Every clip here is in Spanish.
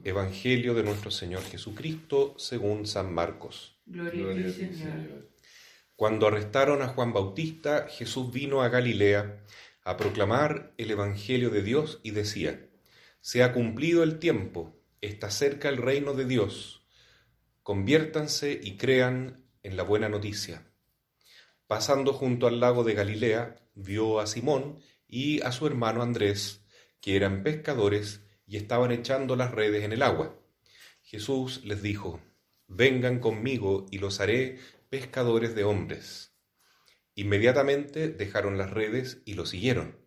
Evangelio de nuestro Señor Jesucristo según San Marcos. Gloria a ti, Señor. Cuando arrestaron a Juan Bautista, Jesús vino a Galilea a proclamar el Evangelio de Dios y decía: se ha cumplido el tiempo, está cerca el reino de Dios. Conviértanse y crean en la buena noticia. Pasando junto al lago de Galilea, vio a Simón y a su hermano Andrés, que eran pescadores y estaban echando las redes en el agua. Jesús les dijo: vengan conmigo y los haré pescadores de hombres. Inmediatamente dejaron las redes y lo siguieron.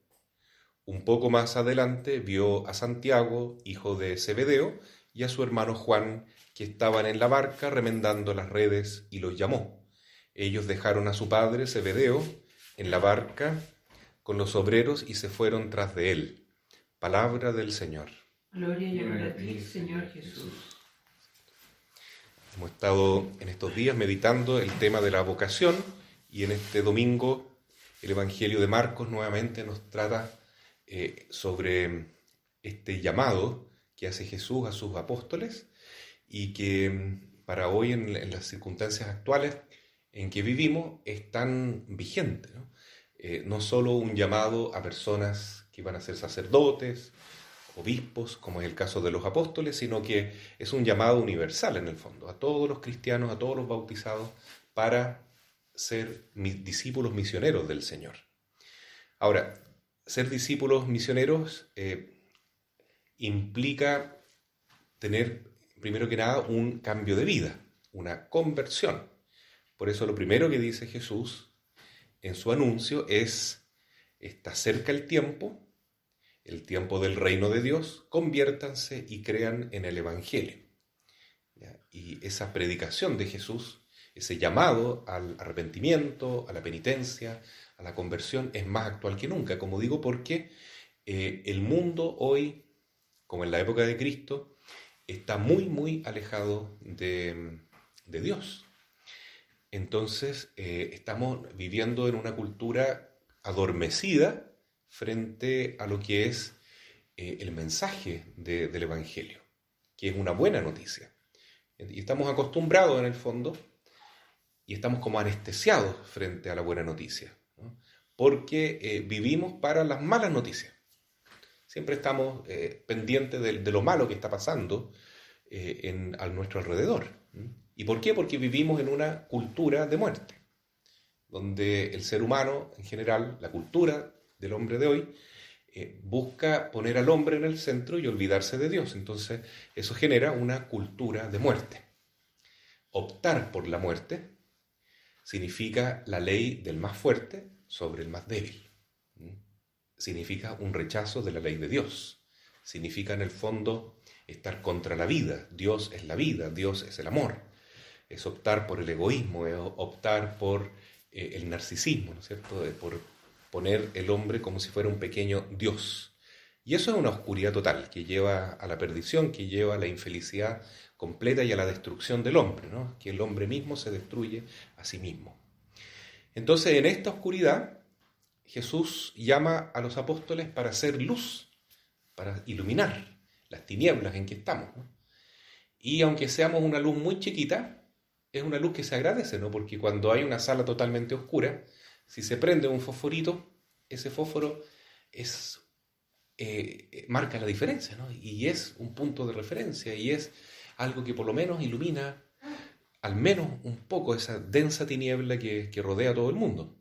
Un poco más adelante vio a Santiago, hijo de Zebedeo, y a su hermano Juan, que estaban en la barca remendando las redes, y los llamó. Ellos dejaron a su padre Zebedeo en la barca con los obreros y se fueron tras de él. Palabra del Señor. Gloria y honor a ti, Señor Jesús. Hemos estado en estos días meditando el tema de la vocación y en este domingo el Evangelio de Marcos nuevamente nos trata sobre este llamado que hace Jesús a sus apóstoles y que para hoy en las circunstancias actuales en que vivimos es tan vigente, ¿no? No solo un llamado a personas que van a ser sacerdotes, obispos, como es el caso de los apóstoles, sino que es un llamado universal en el fondo, a todos los cristianos, a todos los bautizados, para ser discípulos misioneros del Señor. Ahora, ser discípulos misioneros implica tener, primero que nada, un cambio de vida, una conversión. Por eso lo primero que dice Jesús en su anuncio es: está cerca el tiempo del reino de Dios, conviértanse y crean en el Evangelio. ¿Ya? Y esa predicación de Jesús, ese llamado al arrepentimiento, a la penitencia, a la conversión, es más actual que nunca, como digo, porque el mundo hoy, como en la época de Cristo, está muy, muy alejado de Dios. Entonces, estamos viviendo en una cultura adormecida frente a lo que es el mensaje del Evangelio, que es una buena noticia. Y estamos acostumbrados en el fondo y estamos como anestesiados frente a la buena noticia, ¿no? Porque vivimos para las malas noticias. Siempre estamos pendientes de lo malo que está pasando a nuestro alrededor. ¿Y por qué? Porque vivimos en una cultura de muerte, donde el ser humano en general, la cultura del hombre de hoy, busca poner al hombre en el centro y olvidarse de Dios. Entonces eso genera una cultura de muerte. Optar por la muerte significa la ley del más fuerte sobre el más débil. Significa un rechazo de la ley de Dios. Significa en el fondo estar contra la vida. Dios es la vida, Dios es el amor. Es optar por el egoísmo, es optar por el narcisismo, ¿no es cierto? Por poner el hombre como si fuera un pequeño Dios. Y eso es una oscuridad total que lleva a la perdición, que lleva a la infelicidad completa y a la destrucción del hombre, ¿no? Que el hombre mismo se destruye a sí mismo. Entonces, en esta oscuridad, Jesús llama a los apóstoles para hacer luz, para iluminar las tinieblas en que estamos, ¿no? Y aunque seamos una luz muy chiquita, es una luz que se agradece, ¿no? Porque cuando hay una sala totalmente oscura, si se prende un fosforito, ese fósforo marca la diferencia, ¿no? Y es un punto de referencia, y es algo que por lo menos ilumina al menos un poco esa densa tiniebla que rodea a todo el mundo.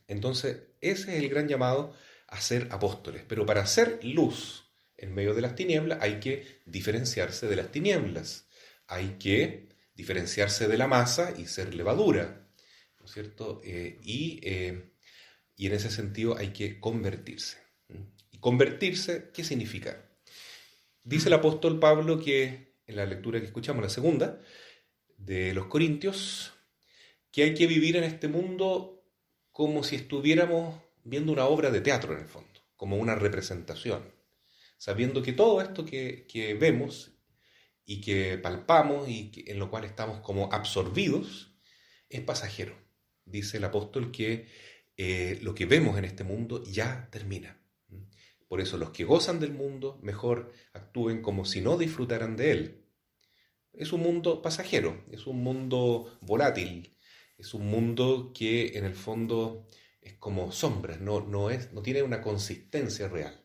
Entonces, ese es el gran llamado a ser apóstoles. Pero para hacer luz en medio de las tinieblas hay que diferenciarse de las tinieblas. Hay que diferenciarse de la masa y ser levadura, ¿no es cierto? Y en ese sentido hay que convertirse. ¿Y convertirse qué significa? Dice el apóstol Pablo que, en la lectura que escuchamos, la segunda, de los Corintios, que hay que vivir en este mundo como si estuviéramos viendo una obra de teatro en el fondo, como una representación, sabiendo que todo esto que vemos y que palpamos y en lo cual estamos como absorbidos es pasajero. Dice el apóstol que lo que vemos en este mundo ya termina. Por eso los que gozan del mundo mejor actúen como si no disfrutaran de él. Es un mundo pasajero, es un mundo volátil, es un mundo que en el fondo es como sombras, no tiene una consistencia real.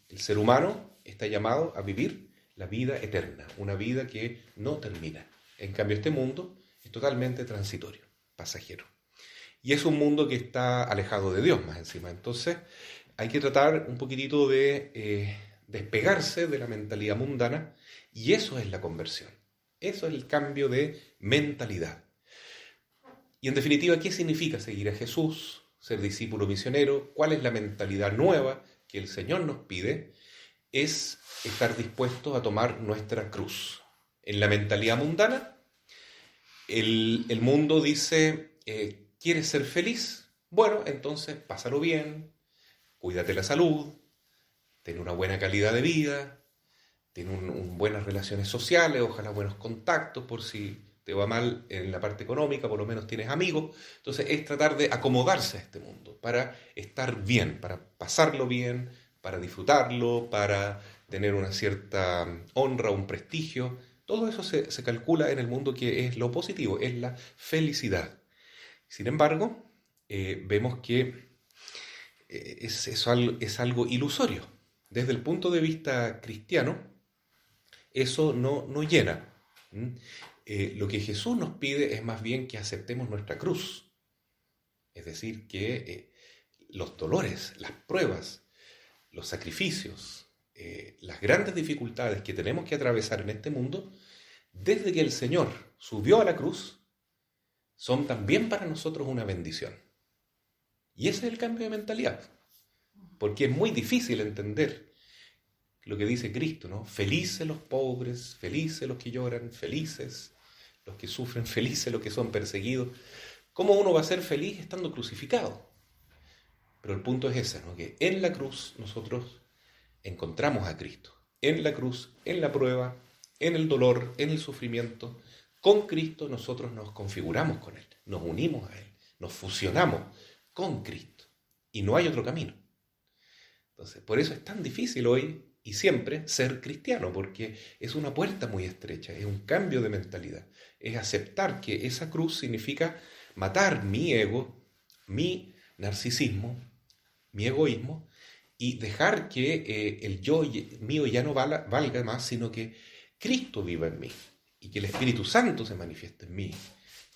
El ser humano está llamado a vivir la vida eterna, una vida que no termina. En cambio, este mundo es totalmente transitorio, pasajero. Y es un mundo que está alejado de Dios más encima. Entonces, hay que tratar un poquitito de despegarse de la mentalidad mundana, y eso es la conversión. Eso es el cambio de mentalidad. Y en definitiva, ¿qué significa seguir a Jesús, ser discípulo misionero? ¿Cuál es la mentalidad nueva que el Señor nos pide? Es estar dispuestos a tomar nuestra cruz. En la mentalidad mundana, el mundo dice, ¿quieres ser feliz? Bueno, entonces pásalo bien, cuídate la salud, ten una buena calidad de vida, ten buenas relaciones sociales, ojalá buenos contactos, por si te va mal en la parte económica, por lo menos tienes amigos. Entonces es tratar de acomodarse a este mundo para estar bien, para pasarlo bien, para disfrutarlo, para tener una cierta honra, un prestigio. Todo eso se calcula en el mundo, que es lo positivo, es la felicidad. Sin embargo, vemos que es algo ilusorio. Desde el punto de vista cristiano, eso no llena. Lo que Jesús nos pide es más bien que aceptemos nuestra cruz. Es decir, que los dolores, las pruebas, los sacrificios, las grandes dificultades que tenemos que atravesar en este mundo, desde que el Señor subió a la cruz, son también para nosotros una bendición. Y ese es el cambio de mentalidad. Porque es muy difícil entender lo que dice Cristo, ¿no? Felices los pobres, felices los que lloran, felices los que sufren, felices los que son perseguidos. ¿Cómo uno va a ser feliz estando crucificado? Pero el punto es ese, ¿no? Que en la cruz nosotros encontramos a Cristo. En la cruz, en la prueba, en el dolor, en el sufrimiento, con Cristo nosotros nos configuramos con Él, nos unimos a Él, nos fusionamos con Cristo. Y no hay otro camino. Entonces, por eso es tan difícil hoy y siempre ser cristiano, porque es una puerta muy estrecha, es un cambio de mentalidad, es aceptar que esa cruz significa matar mi ego, mi narcisismo, mi egoísmo, y dejar que el yo mío ya no valga más, sino que Cristo viva en mí, y que el Espíritu Santo se manifieste en mí,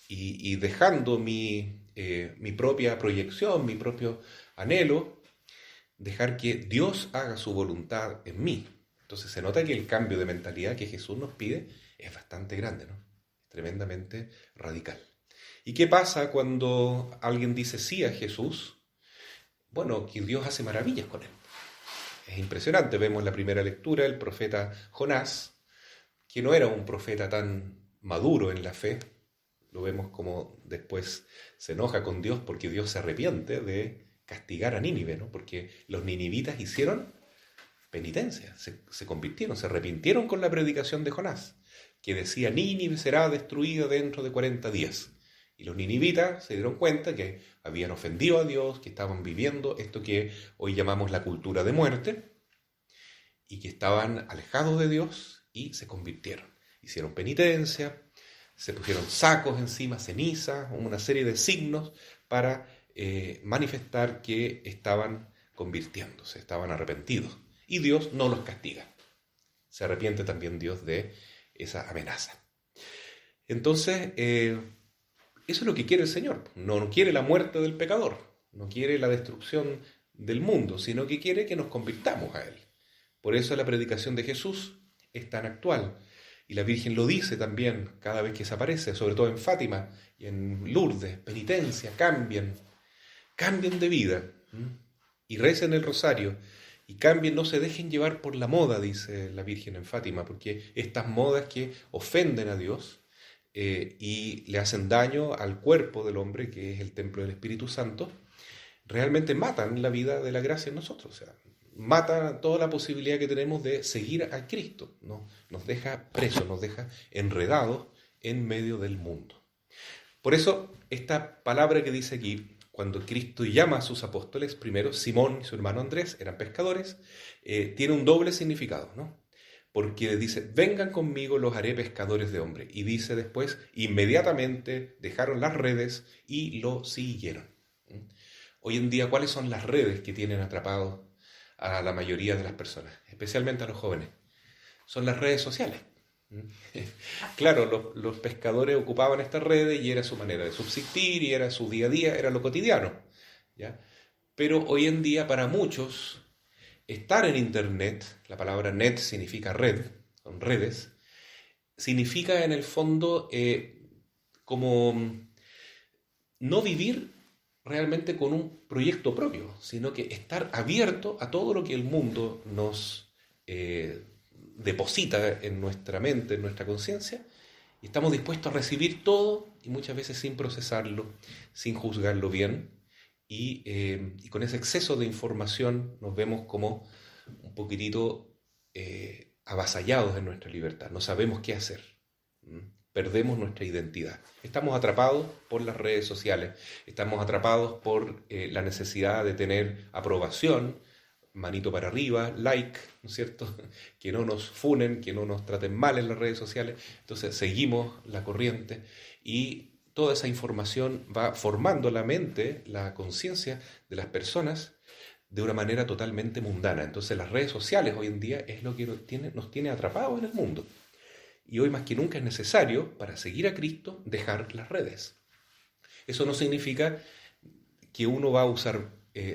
y dejando mi propia proyección, mi propio anhelo, dejar que Dios haga su voluntad en mí. Entonces se nota que el cambio de mentalidad que Jesús nos pide es bastante grande, ¿no? Es tremendamente radical. ¿Y qué pasa cuando alguien dice sí a Jesús? Bueno, que Dios hace maravillas con él. Es impresionante. Vemos en la primera lectura el profeta Jonás, que no era un profeta tan maduro en la fe. Lo vemos como después se enoja con Dios porque Dios se arrepiente de castigar a Nínive, ¿no? Porque los ninivitas hicieron penitencia, se convirtieron, se arrepintieron con la predicación de Jonás, que decía Nínive será destruida dentro de 40 días. Y los ninivitas se dieron cuenta que habían ofendido a Dios, que estaban viviendo esto que hoy llamamos la cultura de muerte, y que estaban alejados de Dios y se convirtieron. Hicieron penitencia, se pusieron sacos encima, ceniza, una serie de signos para manifestar que estaban convirtiéndose, estaban arrepentidos. Y Dios no los castiga. Se arrepiente también Dios de esa amenaza. Entonces, eso es lo que quiere el Señor. No quiere la muerte del pecador, no quiere la destrucción del mundo, sino que quiere que nos convirtamos a Él. Por eso la predicación de Jesús es tan actual. Y la Virgen lo dice también cada vez que se aparece, sobre todo en Fátima y en Lourdes: penitencia, cambien de vida y recen el rosario y cambien, no se dejen llevar por la moda, dice la Virgen en Fátima, porque estas modas que ofenden a Dios y le hacen daño al cuerpo del hombre, que es el templo del Espíritu Santo, realmente matan la vida de la gracia en nosotros, o sea, mata toda la posibilidad que tenemos de seguir a Cristo, ¿no? Nos deja presos, nos deja enredados en medio del mundo. Por eso, esta palabra que dice aquí, cuando Cristo llama a sus apóstoles, primero Simón y su hermano Andrés eran pescadores, tiene un doble significado, ¿no? Porque dice, vengan conmigo, los haré pescadores de hombres. Y dice después, inmediatamente dejaron las redes y lo siguieron. Hoy en día, ¿cuáles son las redes que tienen atrapados a la mayoría de las personas, especialmente a los jóvenes? Son las redes sociales. Claro, los pescadores ocupaban estas redes y era su manera de subsistir y era su día a día, era lo cotidiano, ¿ya? Pero hoy en día para muchos estar en Internet, la palabra net significa red, son redes, significa en el fondo como no vivir realmente con un proyecto propio, sino que estar abierto a todo lo que el mundo nos deposita en nuestra mente, en nuestra conciencia, y estamos dispuestos a recibir todo y muchas veces sin procesarlo, sin juzgarlo bien, y con ese exceso de información nos vemos como un poquitito avasallados en nuestra libertad, no sabemos qué hacer. Perdemos nuestra identidad. Estamos atrapados por las redes sociales, estamos atrapados por la necesidad de tener aprobación, manito para arriba, like, ¿no es cierto? Que no nos funen, que no nos traten mal en las redes sociales. Entonces seguimos la corriente y toda esa información va formando la mente, la conciencia de las personas de una manera totalmente mundana. Entonces las redes sociales hoy en día es lo que nos tiene atrapados en el mundo. Y hoy más que nunca es necesario, para seguir a Cristo, dejar las redes. Eso no significa que uno va a usar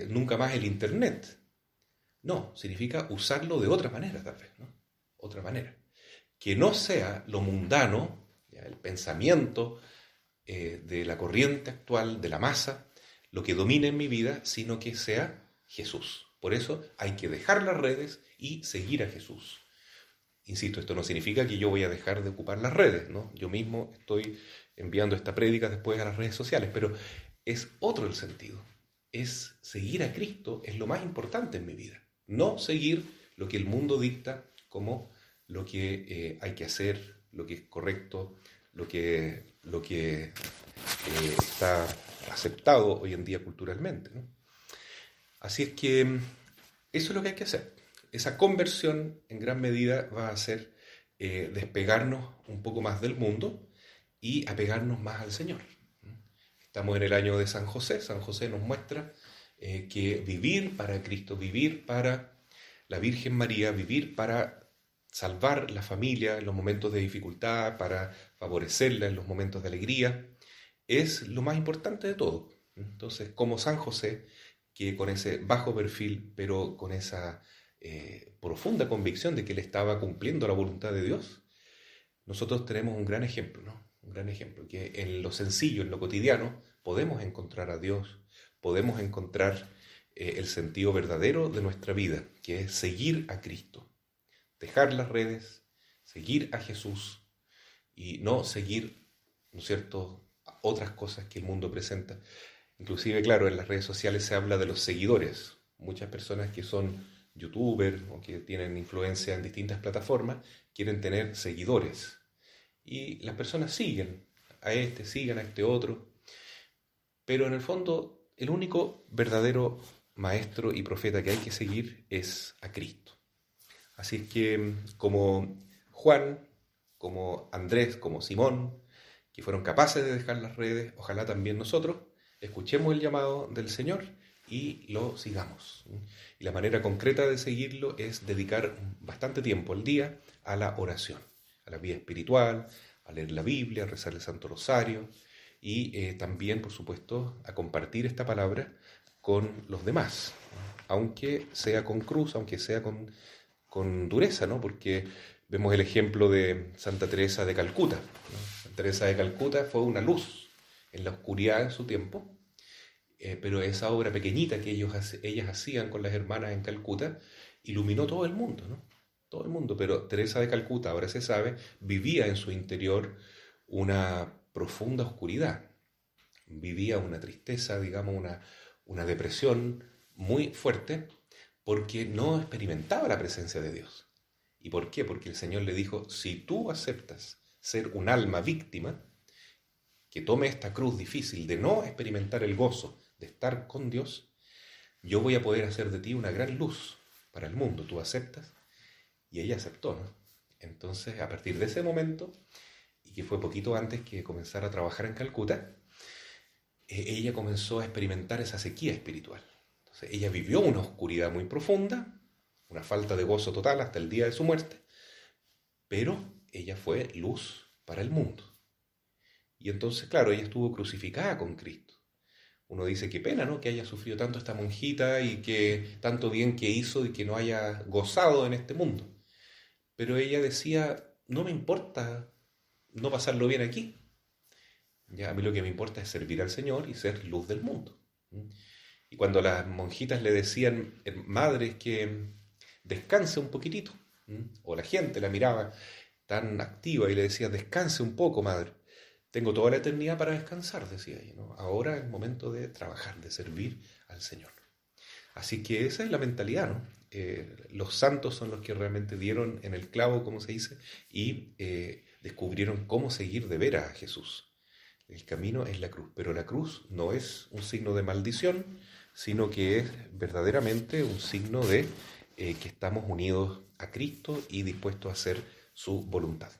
nunca más el Internet. No, significa usarlo de otra manera tal vez, ¿no? Otra manera. Que no sea lo mundano, ¿ya? El pensamiento de la corriente actual, de la masa, lo que domine en mi vida, sino que sea Jesús. Por eso hay que dejar las redes y seguir a Jesús. Insisto, esto no significa que yo voy a dejar de ocupar las redes, ¿no? Yo mismo estoy enviando esta prédica después a las redes sociales, pero es otro el sentido. Es seguir a Cristo, es lo más importante en mi vida. No seguir lo que el mundo dicta como lo que hay que hacer, lo que es correcto, lo que está aceptado hoy en día culturalmente, ¿no? Así es que eso es lo que hay que hacer. Esa conversión en gran medida va a hacer despegarnos un poco más del mundo y apegarnos más al Señor. Estamos en el año de San José. San José nos muestra que vivir para Cristo, vivir para la Virgen María, vivir para salvar la familia en los momentos de dificultad, para favorecerla en los momentos de alegría, es lo más importante de todo. Entonces, como San José, que con ese bajo perfil, pero con esa profunda convicción de que él estaba cumpliendo la voluntad de Dios, nosotros tenemos un gran ejemplo, ¿no? Un gran ejemplo, que en lo sencillo, en lo cotidiano, podemos encontrar a Dios, podemos encontrar el sentido verdadero de nuestra vida, que es seguir a Cristo, dejar las redes, seguir a Jesús y no seguir, ¿no es cierto?, otras cosas que el mundo presenta. Inclusive, claro, en las redes sociales se habla de los seguidores. Muchas personas que son youtubers o que tienen influencia en distintas plataformas quieren tener seguidores. Y las personas siguen a este otro. Pero en el fondo, el único verdadero maestro y profeta que hay que seguir es a Cristo. Así es que, como Juan, como Andrés, como Simón, que fueron capaces de dejar las redes, ojalá también nosotros escuchemos el llamado del Señor y lo sigamos. Y la manera concreta de seguirlo es dedicar bastante tiempo al día a la oración, a la vida espiritual, a leer la Biblia, a rezar el Santo Rosario y también, por supuesto, a compartir esta palabra con los demás, aunque sea con cruz, aunque sea con dureza, ¿no? Porque vemos el ejemplo de Santa Teresa de Calcuta, ¿no? Santa Teresa de Calcuta fue una luz en la oscuridad en su tiempo, pero esa obra pequeñita que ellas hacían con las hermanas en Calcuta iluminó todo el mundo, ¿no? Todo el mundo, pero Teresa de Calcuta, ahora se sabe, vivía en su interior una profunda oscuridad, vivía una tristeza, digamos, una depresión muy fuerte, porque no experimentaba la presencia de Dios. ¿Y por qué? Porque el Señor le dijo, si tú aceptas ser un alma víctima, que tome esta cruz difícil de no experimentar el gozo de estar con Dios, yo voy a poder hacer de ti una gran luz para el mundo. ¿Tú aceptas? Y ella aceptó, ¿no? Entonces, a partir de ese momento, y que fue poquito antes que comenzara a trabajar en Calcuta, ella comenzó a experimentar esa sequía espiritual. Entonces, ella vivió una oscuridad muy profunda, una falta de gozo total hasta el día de su muerte, pero ella fue luz para el mundo. Y entonces, claro, ella estuvo crucificada con Cristo. Uno dice, qué pena, ¿no?, que haya sufrido tanto esta monjita y que tanto bien que hizo y que no haya gozado en este mundo. Pero ella decía, no me importa no pasarlo bien aquí. Ya, a mí lo que me importa es servir al Señor y ser luz del mundo. Y cuando las monjitas le decían, madre, que descanse un poquitito, o la gente la miraba tan activa y le decía, descanse un poco, madre. Tengo toda la eternidad para descansar, decía ella, ¿no? Ahora es el momento de trabajar, de servir al Señor. Así que esa es la mentalidad, ¿no? Los santos son los que realmente dieron en el clavo, como se dice, y descubrieron cómo seguir de veras a Jesús. El camino es la cruz, pero la cruz no es un signo de maldición, sino que es verdaderamente un signo de que estamos unidos a Cristo y dispuestos a hacer su voluntad.